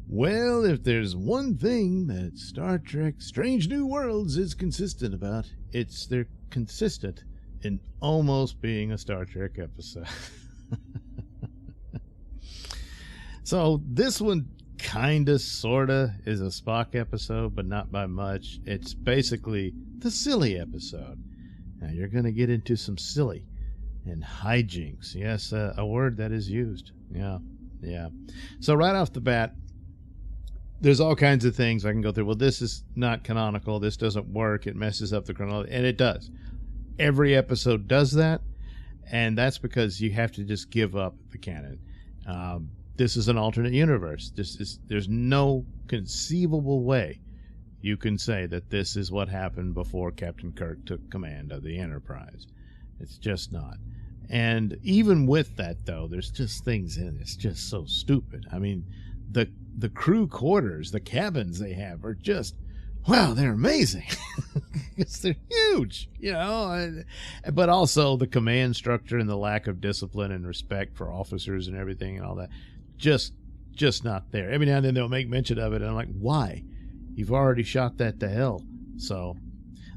Well, if there's one thing that Star Trek Strange New Worlds is consistent about, it's they're consistent in almost being a Star Trek episode. So this one kinda sorta is a Spock episode, but not by much. It's basically the silly episode. Now you're gonna get into some silly and hijinks. Yes, a word that is used. Yeah. So right off the bat, there's all kinds of things I can go through. Well, this is not canonical. This doesn't work. It messes up the chronology. And it does. Every episode does that. And that's because you have to just give up the canon. This is an alternate universe. There's no conceivable way you can say that this is what happened before Captain Kirk took command of the Enterprise. It's just not. And even with that, though, there's just things in it. It's just so stupid. I mean, the crew quarters, the cabins they have are just, wow, they're amazing. Because they're huge, you know. But also the command structure and the lack of discipline and respect for officers and everything and all that. Just not there. Every now and then they'll make mention of it, and I'm like, why? You've already shot that to hell. So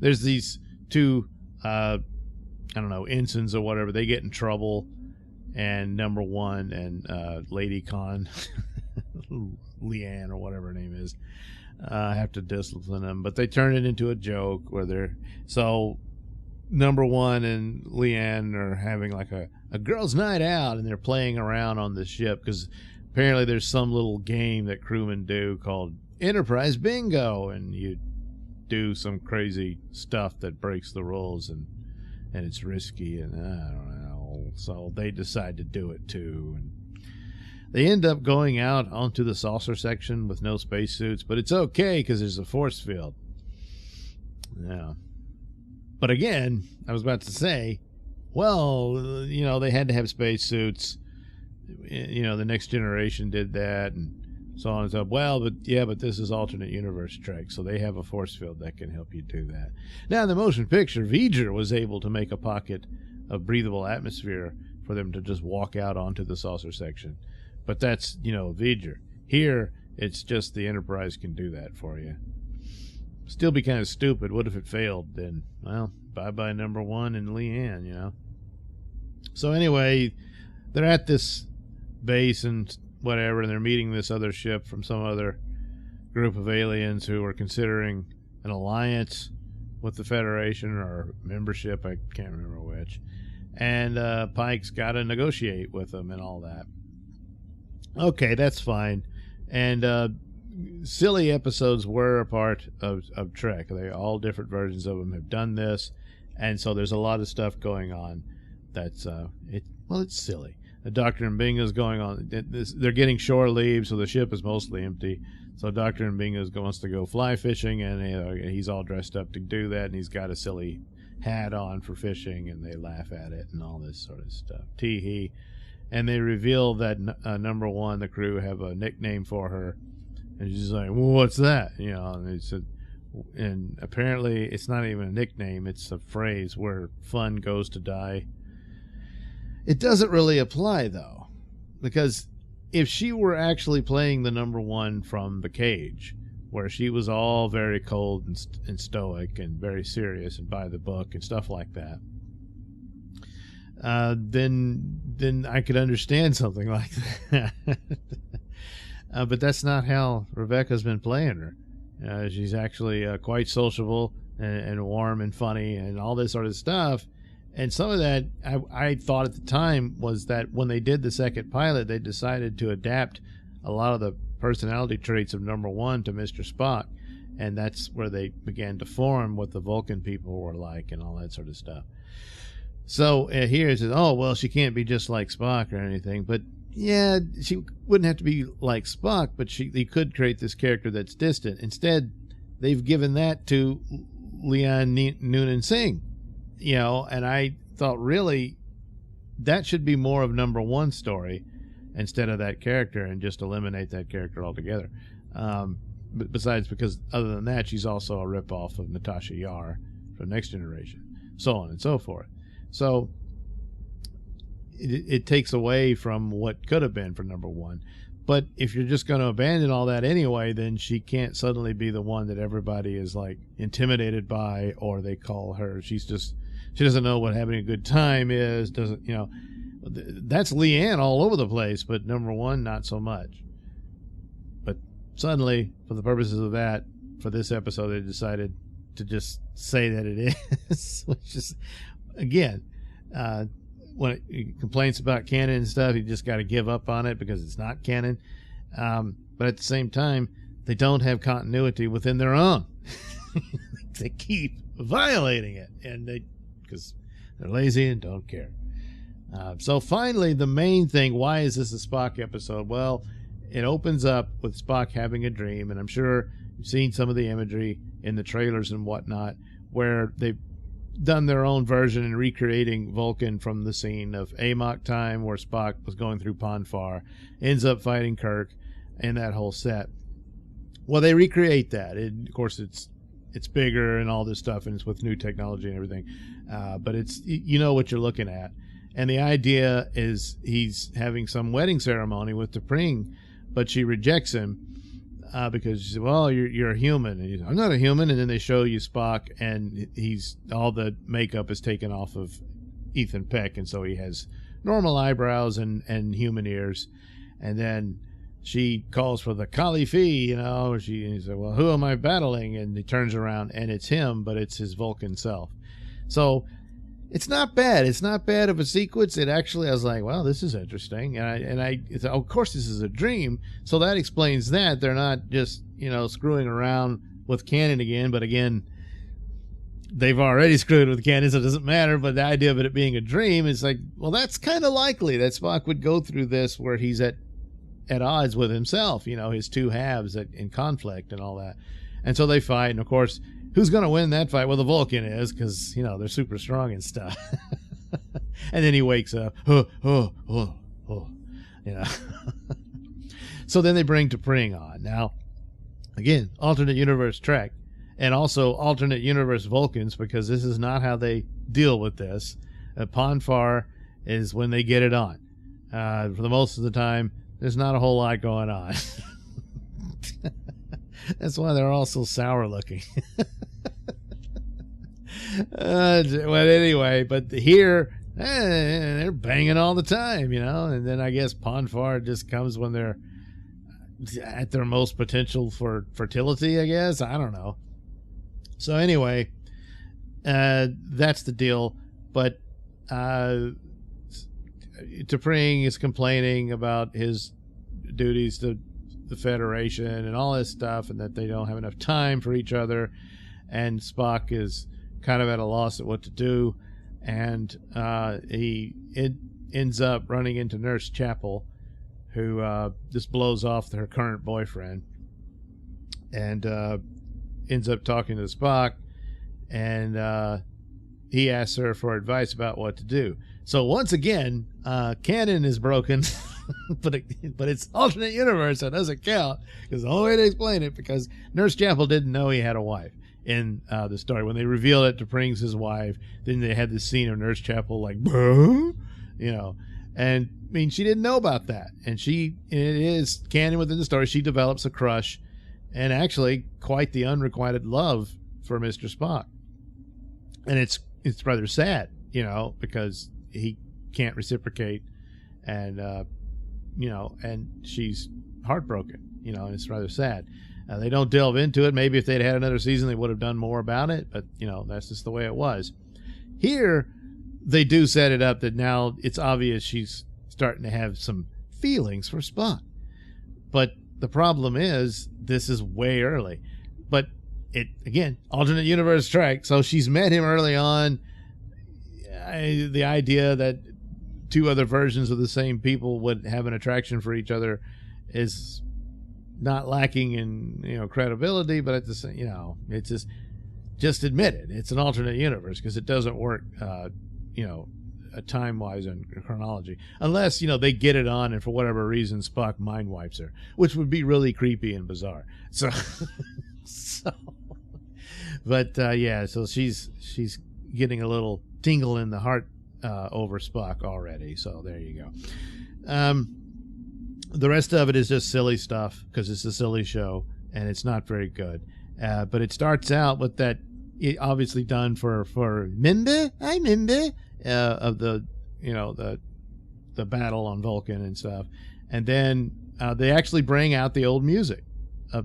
there's these two, ensigns or whatever. They get in trouble, and number one and Lady Khan, Leanne or whatever her name is, have to discipline them. But they turn it into a joke where they're so number one and Leanne are having like a girls' night out, and they're playing around on the ship because apparently there's some little game that crewmen do called Enterprise Bingo, and you do some crazy stuff that breaks the rules, and it's risky, and I don't know. So they decide to do it too, and they end up going out onto the saucer section with no spacesuits, but it's okay because there's a force field. Yeah. But again, I was about to say, well, you know, they had to have spacesuits. You know, the Next Generation did that, and so on and so on. Well, but this is alternate universe Trek, so they have a force field that can help you do that. Now, in the motion picture, V'ger was able to make a pocket of breathable atmosphere for them to just walk out onto the saucer section. But that's, you know, V'ger. Here, it's just the Enterprise can do that for you. Still be kind of stupid. What if it failed? Then, well, bye-bye number one and Leanne, you know. So anyway, they're at this base and whatever, and they're meeting this other ship from some other group of aliens who are considering an alliance with the Federation or membership. I can't remember which. And Pike's got to negotiate with them and all that. Okay, that's fine. And silly episodes were a part of Trek. They all different versions of them have done this, and so there's a lot of stuff going on that's it's silly. The Doctor and Bingo's going on. They're getting shore leave, so the ship is mostly empty. So Doctor and Bingo wants to go fly fishing, and he's all dressed up to do that, and he's got a silly hat on for fishing, and they laugh at it and all this sort of stuff. Tee-hee. And they reveal that number one, the crew, have a nickname for her. And she's like, well, what's that? You know, and they said, and apparently it's not even a nickname. It's a phrase where fun goes to die. It doesn't really apply, though, because if she were actually playing the number one from The Cage, where she was all very cold and stoic and very serious and by the book and stuff like that, then I could understand something like that. But that's not how Rebecca's been playing her. She's actually quite sociable and warm and funny and all this sort of stuff. And some of that, I thought at the time, was that when they did the second pilot, they decided to adapt a lot of the personality traits of number one to Mr. Spock. And that's where they began to form what the Vulcan people were like and all that sort of stuff. So here it says, oh, well, she can't be just like Spock or anything. But yeah, she wouldn't have to be like Spock, but they could create this character that's distant. Instead, they've given that to Leanne Noonan Singh, you know, and I thought really that should be more of number one story instead of that character, and just eliminate that character altogether. But besides, because other than that, she's also a ripoff of Natasha Yar from Next Generation, so on and so forth. So it takes away from what could have been for number one. But if you're just going to abandon all that anyway, then she can't suddenly be the one that everybody is like intimidated by, or they call her. She doesn't know what having a good time is. Doesn't, you know, that's Leanne all over the place, but number one, not so much. But suddenly, for the purposes of that, for this episode, they decided to just say that it is, which is, again, when he complains about canon and stuff, you just got to give up on it because it's not canon. But at the same time, they don't have continuity within their own. They keep violating it, and because they're lazy and don't care. So finally, the main thing, why is this a Spock episode? Well, it opens up with Spock having a dream, and I'm sure you've seen some of the imagery in the trailers and whatnot, where they've done their own version and recreating Vulcan from the scene of Amok time, where Spock was going through Ponfar, ends up fighting Kirk, and that whole set. Well, they recreate that. Of course, it's bigger and all this stuff, and it's with new technology and everything. But it's, you know what you're looking at. And the idea is he's having some wedding ceremony with T'Pring, but she rejects him because she said, well, you're a human. And he's, I'm not a human. And then they show you Spock, and all the makeup is taken off of Ethan Peck, and so he has normal eyebrows and human ears. And then she calls for the Kali Fi, you know. And he said, well, who am I battling? And he turns around, and it's him, but it's his Vulcan self. So it's not bad. It's not bad of a sequence. It actually, I was like, well, this is interesting. And of course, this is a dream. So that explains that. They're not just, you know, screwing around with canon again. But again, they've already screwed with canon, so it doesn't matter. But the idea of it being a dream is like, well, that's kind of likely that Spock would go through this where he's at odds with himself, you know, his two halves in conflict and all that. And so they fight. And of course, who's going to win that fight? Well, the Vulcan is, because, you know, they're super strong and stuff. And then he wakes up. You know. So then they bring T'Pring on. Now, again, alternate universe Trek, and also alternate universe Vulcans, because this is not how they deal with this. Ponfar is when they get it on. For the most of the time, there's not a whole lot going on. That's why they're all so sour looking. Well, anyway, but here, they're banging all the time, you know. And then I guess Ponfar just comes when they're at their most potential for fertility, I guess. I don't know. So anyway, that's the deal. But T'Pring is complaining about his duties to the Federation and all this stuff, and that they don't have enough time for each other, and Spock is kind of at a loss at what to do, and he ends up running into Nurse Chapel, who just blows off her current boyfriend, and ends up talking to Spock, and he asks her for advice about what to do. So once again, canon is broken. but it's alternate universe, so it doesn't count, because the only way to explain it, because Nurse Chapel didn't know he had a wife in the story. When they revealed it to T'Pring's his wife, then they had this scene of Nurse Chapel like, you know, and I mean, she didn't know about that, and it is canon within the story. She develops a crush, and actually quite the unrequited love for Mr. Spock, and it's rather sad, you know, because he can't reciprocate, and you know, and she's heartbroken, you know, and it's rather sad. They don't delve into it. Maybe if they'd had another season, they would have done more about it, but, you know, that's just the way it was. Here, they do set it up that now it's obvious she's starting to have some feelings for Spock. But the problem is, this is way early. But again, alternate universe Trek, so she's met him early on. The idea that two other versions of the same people would have an attraction for each other is not lacking in, you know, credibility, but at the same, you know, it's just admit it. It's an alternate universe, because it doesn't work, you know, time-wise and chronology, unless, you know, they get it on and for whatever reason Spock mind wipes her, which would be really creepy and bizarre. So, but yeah, so she's getting a little tingle in the heart over Spock already, so there you go. The rest of it is just silly stuff because it's a silly show and it's not very good. But it starts out with that, obviously done for remember of the, you know, the battle on Vulcan and stuff, and then they actually bring out the old music,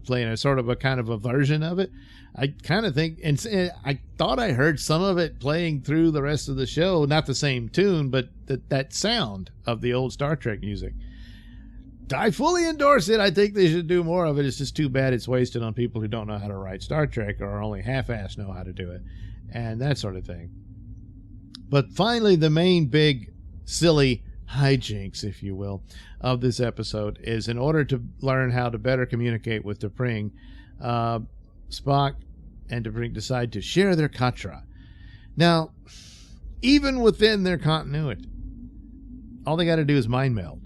playing a sort of a kind of a version of it. I kind of think, and I thought I heard some of it playing through the rest of the show, not the same tune, but that sound of the old Star Trek music. I fully endorse it. I think they should do more of it. It's just too bad it's wasted on people who don't know how to write Star Trek or only half-assed know how to do it and that sort of thing. But finally, the main big silly hijinks, if you will, of this episode is, in order to learn how to better communicate with T'Pring, Spock and T'Pring decide to share their katra. Now, even within their continuity, all they got to do is mind meld.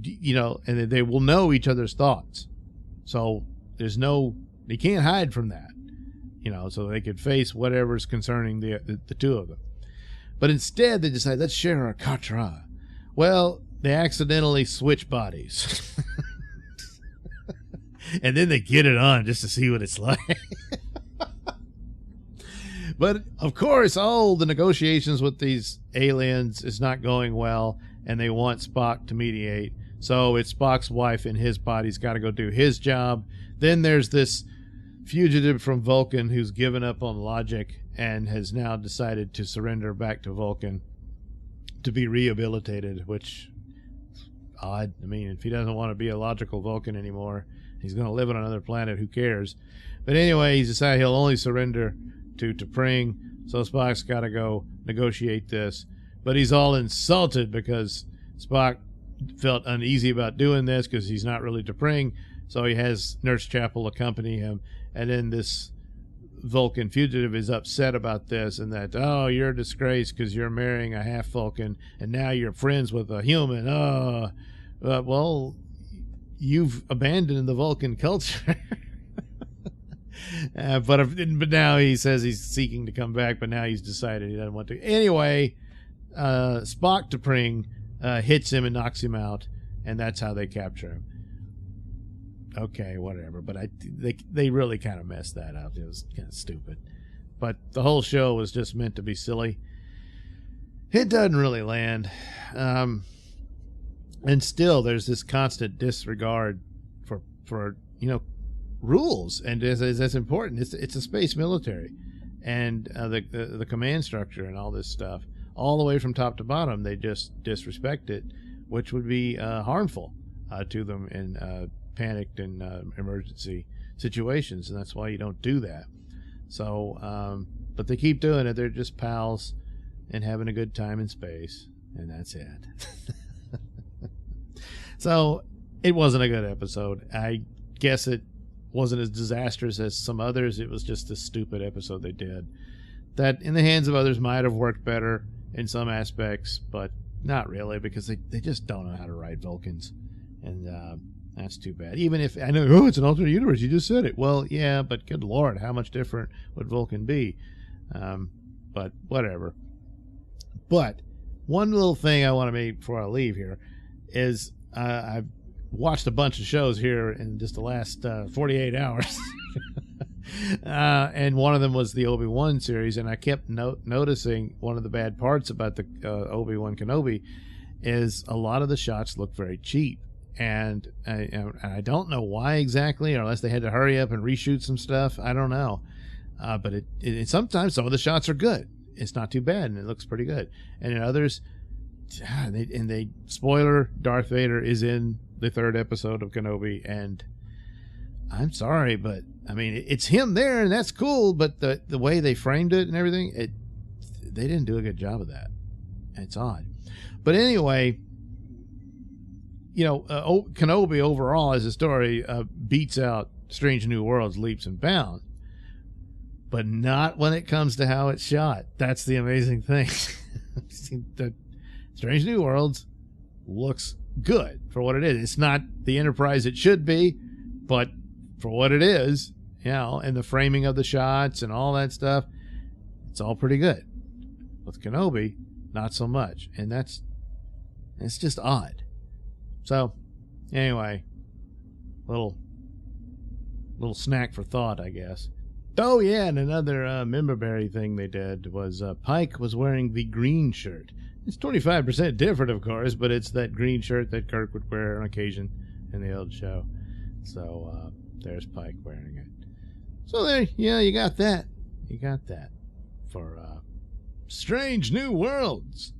You know, and they will know each other's thoughts. So they can't hide from that. You know, so they could face whatever's concerning the two of them. But instead, they decide, let's share our katra. Well, they accidentally switch bodies. And then they get it on just to see what it's like. But, of course, the negotiations with these aliens is not going well, and they want Spock to mediate. So it's Spock's wife and his body's got to go do his job. Then there's this fugitive from Vulcan who's given up on logic and has now decided to surrender back to Vulcan to be rehabilitated, which is odd. I mean, if he doesn't want to be a logical Vulcan anymore, he's going to live on another planet. Who cares? But anyway, he's decided he'll only surrender to T'Pring. So Spock's got to go negotiate this. But he's all insulted because Spock felt uneasy about doing this because he's not really T'Pring. So he has Nurse Chapel accompany him. And then this Vulcan fugitive is upset about this and that, oh, you're a disgrace because you're marrying a half Vulcan and now you're friends with a human. Well, you've abandoned the Vulcan culture. But now he says he's seeking to come back, but now he's decided he doesn't want to. Anyway, Spock T'Pring hits him and knocks him out, and that's how they capture him. Okay, whatever. But they really kind of messed that up. It was kind of stupid. But the whole show was just meant to be silly. It doesn't really land. And still, there's this constant disregard for rules, and that's important. It's a space military, and the command structure and all this stuff, all the way from top to bottom, they just disrespect it, which would be harmful to them in panicked and emergency situations, and that's why you don't do that. So, but they keep doing it. They're just pals and having a good time in space, and that's it. So it wasn't a good episode. I guess it wasn't as disastrous as some others. It was just a stupid episode they did that in the hands of others might have worked better in some aspects, but not really, because they just don't know how to write Vulcans, and that's too bad. Even if I know, it's an alternate universe, you just said it. Well, yeah, but good Lord, how much different would Vulcan be? But whatever. But one little thing I want to make before I leave here is I've watched a bunch of shows here in just the last 48 hours. And one of them was the Obi-Wan series, and I kept noticing one of the bad parts about the Obi-Wan Kenobi is a lot of the shots look very cheap, and I don't know why exactly, or unless they had to hurry up and reshoot some stuff. I don't know, but it sometimes some of the shots are good. It's not too bad, and it looks pretty good. And in others, spoiler, Darth Vader is in the third episode of Kenobi, and I'm sorry, but I mean, it's him there, and that's cool, but the way they framed it and everything, they didn't do a good job of that. It's odd. But anyway, Kenobi overall as a story beats out Strange New Worlds leaps and bounds, but not when it comes to how it's shot. That's the amazing thing. The Strange New Worlds looks good for what it is. It's not the Enterprise it should be, but for what it is, and the framing of the shots and all that stuff, it's all pretty good. With Kenobi, not so much, and it's just odd. So Anyway, little snack for thought, I guess. Oh yeah, and another memberberry thing they did was Pike was wearing the green shirt. It's 25% different, of course, but it's that green shirt that Kirk would wear on occasion in the old show. So there's Pike wearing it. So there, yeah, you got that. You got that for Strange New Worlds.